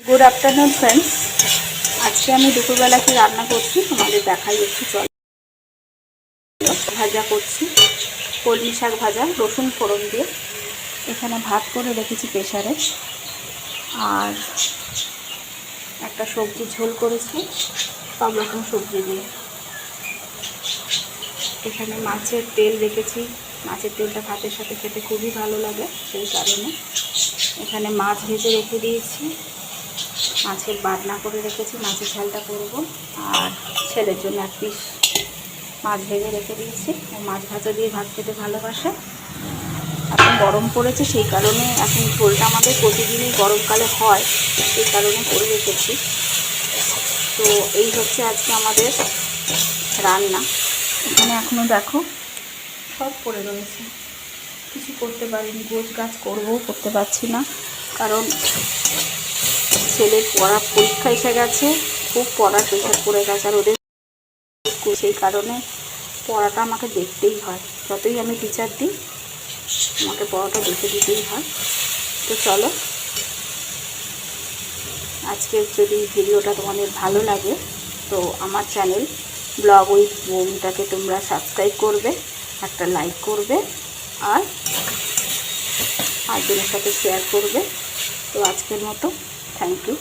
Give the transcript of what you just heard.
Good afternoon friends. আজকে আমি দুপুরবেলা কি রান্না করছি তোমাদের দেখাই একটু। চল, ভাজা করছি, কলমি শাক ভাজা রসুন ফোড়ন দিয়ে। এখানে ভাত করে রেখেছি প্রেসারে, আর একটা সবজি ঝোল করেছি সব রকম সবজি দিয়ে। এখানে মাছের তেল রেখেছি, মাছের তেলটা ভাতের সাথে খেতে খুবই ভালো লাগে, সেই কারণে এখানে মাছ ভেজে রেখে দিয়েছি। মাছের বাটনা করে রেখেছি, মাছের ঝালটা করব। আর ছেলের জন্য এক পিস মাছ ভেজে রেখে দিয়েছি। ও মাছ ভাজা দিয়ে ভাত খেতে ভালোবাসে। এখন গরম পড়েছে, সেই কারণে এখন ঝোলটা আমাদের প্রতিদিনই গরমকালে হয়, সেই কারণে করে রেখেছি। তো এই হচ্ছে আজকে আমাদের রান্না। এখানে এখনও দেখো সব পড়ে রয়েছে, কিছু করতে পারিনি। গোছ গাছ করতে পারছি না, কারণ ছেলের পরীক্ষা এসে গেছে, খুব পড়ার প্রেশার পড়ে গেছে। আর ওদের স্কুল, সেই কারণে পড়াটা আমাকে দেখতেই হয়। যতই আমি টিচার দিই, আমাকে পড়াটা দেখে দিতেই হয়। তো চলো, আজকের যদি ভিডিওটা তোমাদের ভালো লাগে তো আমার চ্যানেল ব্লগ উইথ মৌমিতাকে তোমরা সাবস্ক্রাইব করবে, একটা লাইক করবে, আর আরেকজনের সাথে শেয়ার করবে। তো আজকের মতো থ্যাংক ইউ।